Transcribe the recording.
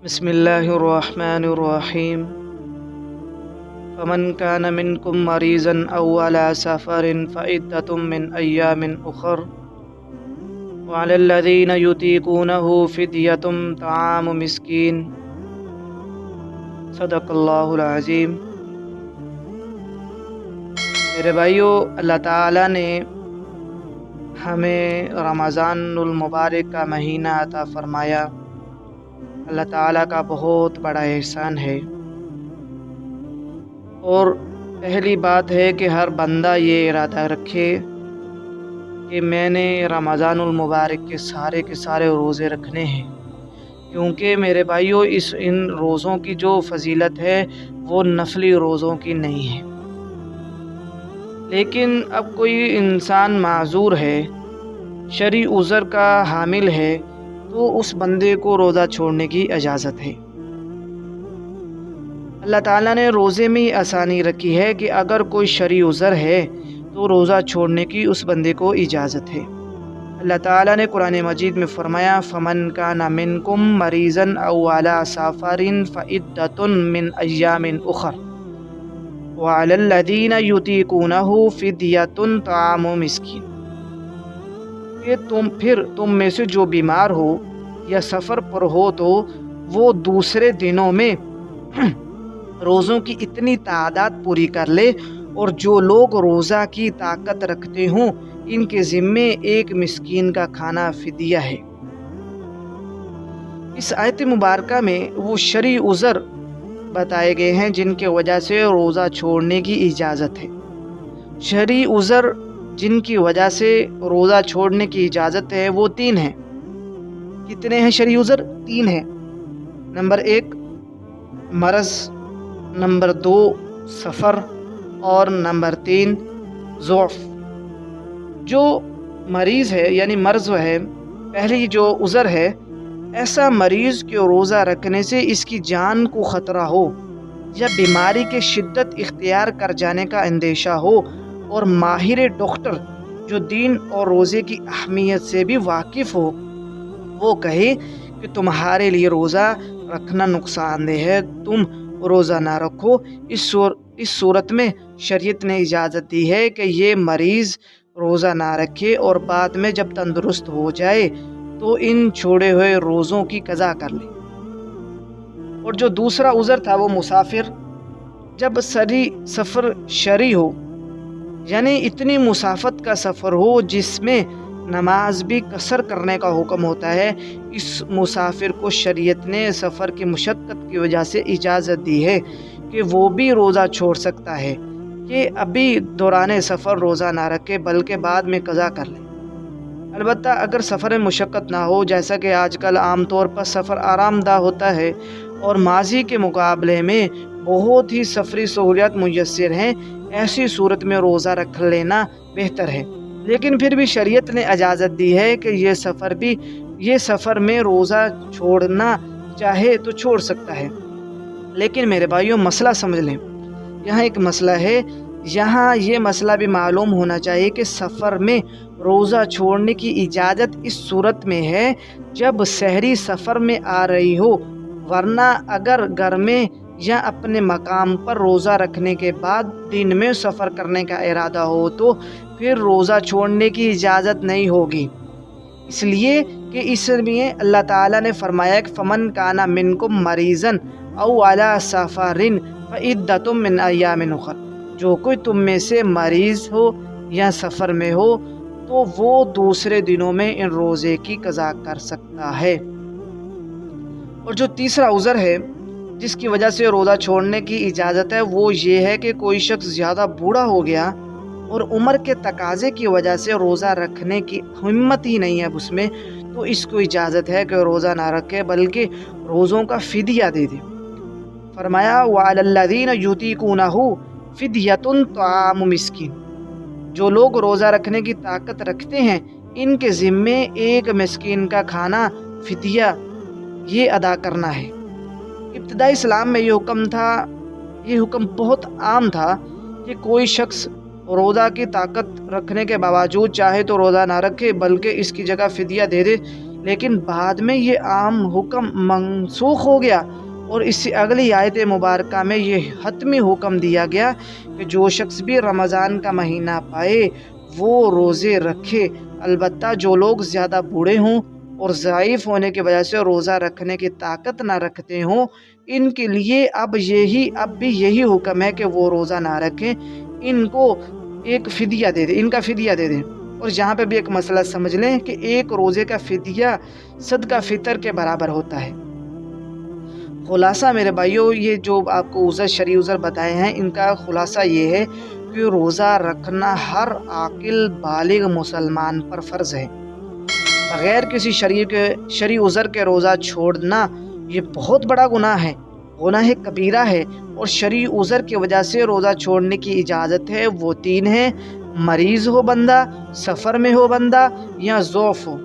बिस्मिल्लाहिर्रहमानिर्रहीम। फमन कान मिनकुम मरीज़न औ अला सफ़रिन फ़इद्दतुम मिन अय्यामिन उख़र वअलल्लज़ीना युतीक़ूनहु फ़िद्यतुम तआमु मिस्कीन। सदक़ल्लाहुल अज़ीम। मेरे भाइयों, अल्लाह ताला ने हमें रमज़ानुल मुबारक का महीना अता फ़रमाया। अल्लाह ताला का बहुत बड़ा एहसान है। और पहली बात है कि हर बंदा ये इरादा रखे कि मैंने रमज़ानुल मुबारक के सारे रोज़े रखने हैं, क्योंकि मेरे भाइयों इन रोज़ों की जो फजीलत है वो नफली रोज़ों की नहीं है। लेकिन अब कोई इंसान माज़ूर है, शरई उज़र का हामिल है, तो उस बंदे को रोज़ा छोड़ने की इजाज़त है। अल्लाह ताला ने रोज़े में ही आसानी रखी है कि अगर कोई शरई उज़र है तो रोज़ा छोड़ने की उस बंदे को इजाज़त है। अल्लाह ताला ने कुरान मजीद में फ़रमाया, फ़मन काना मिनकुम मरीज़न औ अला सफ़रिन फ़इद्दतुन मिन अय्यामिन उख़र वअलल्लज़ीना युतीक़ूनहु फ़िद्यतुन तआमु मिस्कीन। कि तुम में से जो बीमार हो या सफ़र पर हो तो वो दूसरे दिनों में रोज़ों की इतनी तादाद पूरी कर ले, और जो लोग रोज़ा की ताकत रखते हों इनके ज़िम्मे एक मिस्कीन का खाना फ़िदिया है। इस आयत मुबारका में वो शरई उज़र बताए गए हैं जिनके वजह से रोज़ा छोड़ने की इजाज़त है। शरई उज़र जिनकी वजह से रोज़ा छोड़ने की इजाज़त है वो 3 हैं। कितने हैं शरई उज़र? 3 हैं। नंबर 1 मरज़, नंबर 2 सफ़र, और नंबर 3 ज़ौफ़। जो मरीज़ है यानी मर्ज़ है, पहली जो उज़र है, ऐसा मरीज़ के रोज़ा रखने से इसकी जान को ख़तरा हो या बीमारी के शिद्दत इख्तियार कर जाने का अंदेशा हो, और माहिर डॉक्टर जो दीन और रोज़े की अहमियत से भी वाकिफ़ हो वो कहे कि तुम्हारे लिए रोज़ा रखना नुकसानदेह है, तुम रोज़ा ना रखो। इस सूरत में शरीयत ने इजाज़त दी है कि ये मरीज़ रोज़ा ना रखे और बाद में जब तंदुरुस्त हो जाए तो इन छोड़े हुए रोज़ों की क़ज़ा कर ले। और जो दूसरा उज़र था वो मुसाफिर। जब सफ़र शरई हो यानी इतनी मुसाफत का सफ़र हो जिसमें नमाज भी कसर करने का हुक्म होता है, इस मुसाफिर को शरीयत ने सफ़र की मुशक्क़त की वजह से इजाज़त दी है कि वो भी रोज़ा छोड़ सकता है, कि अभी दौरान सफ़र रोज़ा ना रखे बल्कि बाद में क़ज़ा कर ले। अलबत्ता अगर सफ़र में मुशक्क़त ना हो, जैसा कि आजकल आम तौर पर सफ़र आरामदा होता है और माजी के मुकाबले में बहुत ही सफ़री सहूलियत मुयस्सर हैं, ऐसी सूरत में रोज़ा रख लेना बेहतर है। लेकिन फिर भी शरीयत ने इजाज़त दी है कि ये सफ़र में रोज़ा छोड़ना चाहे तो छोड़ सकता है। लेकिन मेरे भाइयों, मसला समझ लें, यहाँ एक मसला है। यहाँ ये मसला भी मालूम होना चाहिए कि सफ़र में रोज़ा छोड़ने की इजाज़त इस सूरत में है जब सहरी सफ़र में आ रही हो, वरना अगर घर में या अपने मकाम पर रोज़ा रखने के बाद दिन में सफ़र करने का इरादा हो तो फिर रोज़ा छोड़ने की इजाज़त नहीं होगी। इसलिए कि इसमें अल्लाह ताला ने फरमाया कि फ़मन काना मिनकुम मरीज़न औ अला सफ़रिन फ़इद्दतुम मिन अय्यामिन उख़र। जो कोई तुम में से मरीज़ हो या सफ़र में हो तो वो दूसरे दिनों में इन रोज़े की क़ज़ा कर सकता है। और जो तीसरा उज़र है जिसकी वजह से रोज़ा छोड़ने की इजाज़त है वो ये है कि कोई शख्स ज़्यादा बूढ़ा हो गया और उम्र के तकाज़े की वजह से रोज़ा रखने की हिम्मत ही नहीं है उसमें, तो इसको इजाज़त है कि रोज़ा ना रखे बल्कि रोज़ों का फ़िदिया दे दे। फरमाया वअलल्लज़ीना युतीक़ूनहु फ़िद्यतुन तआमु मिस्कीन। जो लोग रोज़ा रखने की ताकत रखते हैं इनके ज़िम्मे एक मिस्कीन का खाना फ़िदिया ये अदा करना है। इब्तिदाई इस्लाम में ये हुक्म बहुत आम था कि कोई शख्स रोज़ा की ताकत रखने के बावजूद चाहे तो रोज़ा ना रखे बल्कि इसकी जगह फ़िदिया दे दे। لیکن بعد میں یہ عام حکم منسوخ ہو گیا اور اس سے اگلی آیت مبارکہ میں یہ حتمی حکم دیا گیا کہ جو شخص بھی رمضان کا مہینہ پائے وہ روزے رکھے، البتہ جو لوگ زیادہ بوڑھے ہوں اور ضعیف ہونے کی وجہ سے روزہ رکھنے کی طاقت نہ رکھتے ہوں، ان کے لیے اب بھی یہی حکم ہے کہ وہ روزہ نہ رکھیں، ان کو ایک فدیہ دے دیں، ان کا فدیہ دے دیں۔ اور یہاں پہ بھی ایک مسئلہ سمجھ لیں کہ ایک روزے کا فدیہ صدقہ فطر کے برابر ہوتا ہے۔ خلاصہ میرے بھائیوں، یہ جو آپ کو عذر شرعی عذر بتائے ہیں، ان کا خلاصہ یہ ہے کہ روزہ رکھنا ہر عاقل بالغ مسلمان پر فرض ہے۔ بغیر کسی شرعی عذر کے روزہ چھوڑنا یہ بہت بڑا گناہ ہے، گناہ کبیرہ ہے، اور شرعی عذر کی وجہ سے روزہ چھوڑنے کی اجازت ہے وہ 3 ہیں: مریض ہو بندہ، سفر میں ہو بندہ، یا ضعف ہو۔